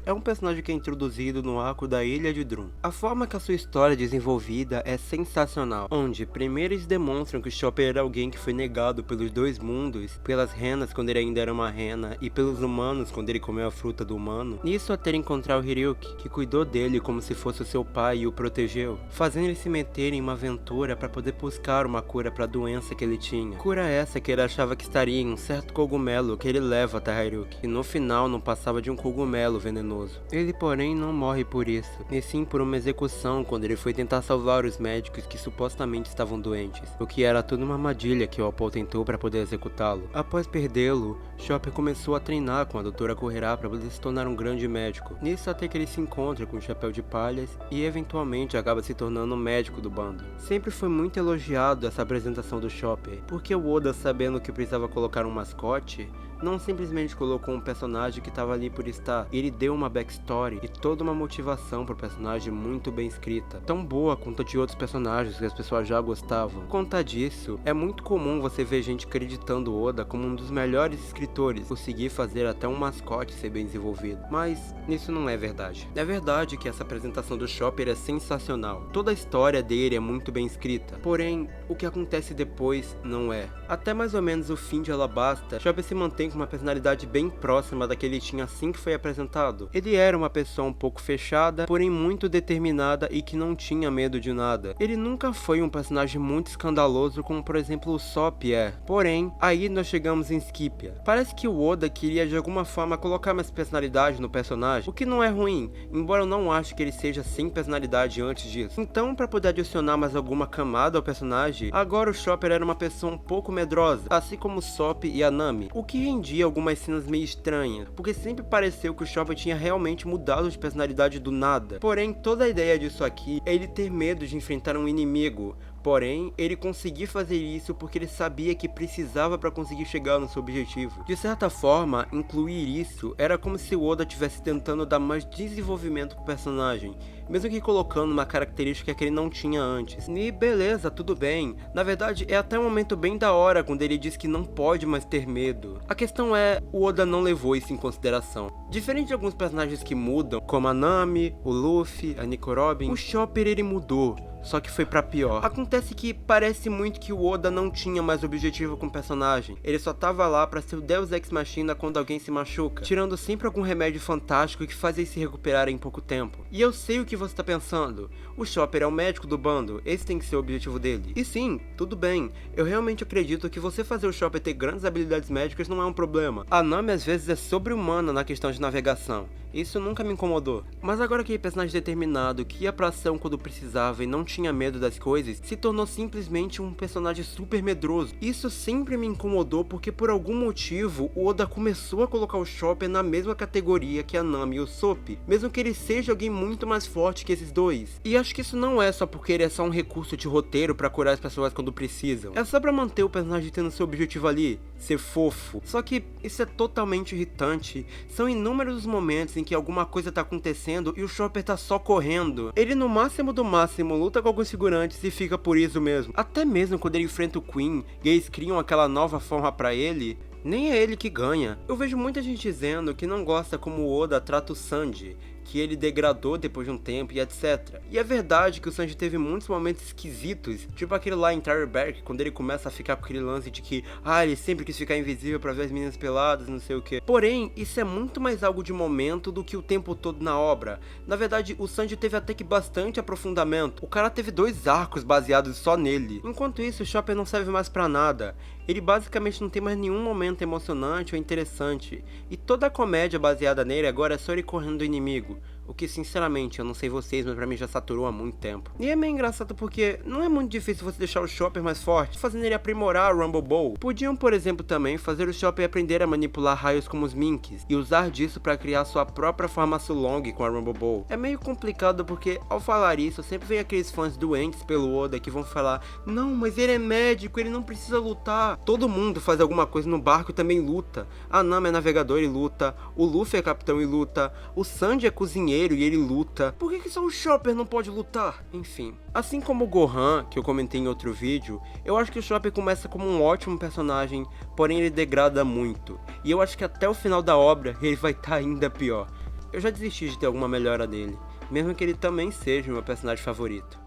é um personagem que é introduzido no arco da Ilha de Drum. A forma que a sua história é desenvolvida é sensacional, onde primeiro eles demonstram que o Chopper era alguém que foi negado pelos dois mundos, pelas renas quando ele ainda era uma rena, e pelos humanos quando ele comeu a fruta do humano. Nisso até encontrar o Hiryuki, que cuidou dele como se fosse o seu pai e o protegeu, fazendo ele se meter em uma aventura para poder buscar uma cura para a doença que ele tinha. Cura essa que ele achava que estaria em um certo cogumelo que ele leva até Hiryuki, e no final não passava de um cogumelo venenoso. Ele porém não morre por isso, e sim por uma execução quando ele foi tentar salvar os médicos que supostamente estavam doentes, o que era tudo uma armadilha que o Apple tentou para poder executá-lo. Após perdê-lo, Chopper começou a treinar com a Doutora Correrá para poder se tornar um grande médico. Nisso até que ele se encontra com o Chapéu de Palhas e eventualmente acaba se tornando um médico do bando. Sempre foi muito elogiado essa apresentação do Chopper, porque o Oda, sabendo que precisava colocar um mascote, não simplesmente colocou um personagem que estava ali por estar. Ele deu uma backstory e toda uma motivação pro personagem muito bem escrita, tão boa quanto a de outros personagens que as pessoas já gostavam. Por conta disso, é muito comum você ver gente acreditando Oda como um dos melhores escritores, conseguir fazer até um mascote ser bem desenvolvido. Mas isso não é verdade. É verdade que essa apresentação do Chopper é sensacional. Toda a história dele é muito bem escrita. Porém, o que acontece depois não é. Até mais ou menos o fim de Alabasta, Chopper se mantém com uma personalidade bem próxima da que ele tinha assim que foi apresentado. Ele era uma pessoa um pouco fechada, porém muito determinada e que não tinha medo de nada. Ele nunca foi um personagem muito escandaloso como por exemplo o Sop é. Porém, aí nós chegamos em Scipia. Parece que o Oda queria de alguma forma colocar mais personalidade no personagem, o que não é ruim, embora eu não ache que ele seja sem personalidade antes disso. Então, para poder adicionar mais alguma camada ao personagem, agora o Chopper era uma pessoa um pouco medrosa, assim como o Sop e a Nami, o que rendia algumas cenas meio estranhas, porque sempre pareceu que o Chopper tinha realmente mudado de personalidade do nada. Porém, toda a ideia disso aqui é ele ter medo de enfrentar um inimigo. Porém, ele conseguia fazer isso porque ele sabia que precisava para conseguir chegar no seu objetivo. De certa forma, incluir isso era como se o Oda estivesse tentando dar mais desenvolvimento pro personagem, mesmo que colocando uma característica que ele não tinha antes. E beleza, tudo bem. Na verdade, é até um momento bem da hora quando ele diz que não pode mais ter medo. A questão é, o Oda não levou isso em consideração. Diferente de alguns personagens que mudam, como a Nami, o Luffy, a Nico Robin, o Chopper ele mudou. Só que foi pra pior. Acontece que parece muito que o Oda não tinha mais objetivo com o personagem. Ele só tava lá pra ser o Deus Ex Machina quando alguém se machuca, tirando sempre algum remédio fantástico que faz eles se recuperarem em pouco tempo. E eu sei o que você tá pensando. O Chopper é o médico do bando, esse tem que ser o objetivo dele. E sim, tudo bem. Eu realmente acredito que você fazer o Chopper ter grandes habilidades médicas não é um problema. A Nami às vezes é sobre-humana na questão de navegação. Isso nunca me incomodou. Mas agora aquele personagem determinado, que ia pra ação quando precisava e não tinha medo das coisas, se tornou simplesmente um personagem super medroso. Isso sempre me incomodou porque por algum motivo o Oda começou a colocar o Chopper na mesma categoria que a Nami e o Sop, mesmo que ele seja alguém muito mais forte que esses dois. E acho que isso não é só porque ele é só um recurso de roteiro pra curar as pessoas quando precisam. É só pra manter o personagem tendo seu objetivo ali, ser fofo. Só que isso é totalmente irritante. São inúmeros os momentos em que alguma coisa tá acontecendo e o Chopper tá só correndo. Ele no máximo do máximo luta com alguns figurantes e fica por isso mesmo. Até mesmo quando ele enfrenta o Queen e eles criam aquela nova forma pra ele, nem é ele que ganha. Eu vejo muita gente dizendo que não gosta como o Oda trata o Sanji, que ele degradou depois de um tempo e etc. E é verdade que o Sanji teve muitos momentos esquisitos, tipo aquele lá em Tireback, quando ele começa a ficar com aquele lance de que ele sempre quis ficar invisível pra ver as meninas peladas, não sei o que. Porém, isso é muito mais algo de momento do que o tempo todo na obra. Na verdade, o Sanji teve até que bastante aprofundamento. O cara teve 2 arcos baseados só nele. Enquanto isso, o Chopper não serve mais pra nada. Ele basicamente não tem mais nenhum momento emocionante ou interessante. E toda a comédia baseada nele agora é só ele correndo do inimigo. O que sinceramente, eu não sei vocês, mas pra mim já saturou há muito tempo. E é meio engraçado porque não é muito difícil você deixar o Chopper mais forte, fazendo ele aprimorar o Rumble Bow. Podiam, por exemplo, também fazer o Chopper aprender a manipular raios como os Minks, e usar disso pra criar sua própria forma Sulong com a Rumble Bow. É meio complicado porque, ao falar isso, sempre vem aqueles fãs doentes pelo Oda que vão falar: não, mas ele é médico, ele não precisa lutar. Todo mundo faz alguma coisa no barco e também luta. A Nami é navegador e luta, o Luffy é capitão e luta, o Sanji é cozinheiro e ele luta. Por que só o Chopper não pode lutar? Enfim. Assim como o Gohan, que eu comentei em outro vídeo, eu acho que o Chopper começa como um ótimo personagem, porém ele degrada muito. E eu acho que até o final da obra ele vai estar ainda pior. eu já desisti de ter alguma melhora nele, mesmo que ele também seja o meu personagem favorito.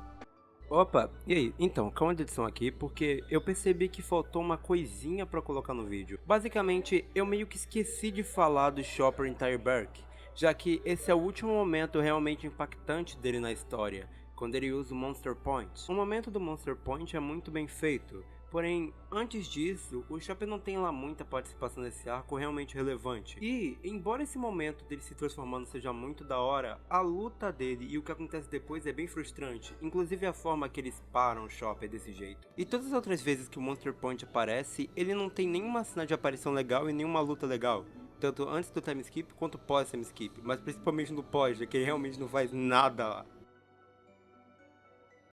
Opa, e aí? Então, calma de edição aqui, porque eu percebi que faltou uma coisinha pra colocar no vídeo. Basicamente, eu meio que esqueci de falar do Chopper em Tireburg, já que esse é o último momento realmente impactante dele na história, quando ele usa o Monster Point. O momento do Monster Point é muito bem feito, porém, antes disso, o Chopper não tem lá muita participação nesse arco realmente relevante. E, embora esse momento dele se transformando seja muito da hora, a luta dele e o que acontece depois é bem frustrante, inclusive a forma que eles param o Chopper desse jeito. E todas as outras vezes que o Monster Point aparece, ele não tem nenhuma cena de aparição legal e nenhuma luta legal. Tanto antes do time skip quanto pós time skip, mas principalmente no pós, já que ele realmente não faz nada lá.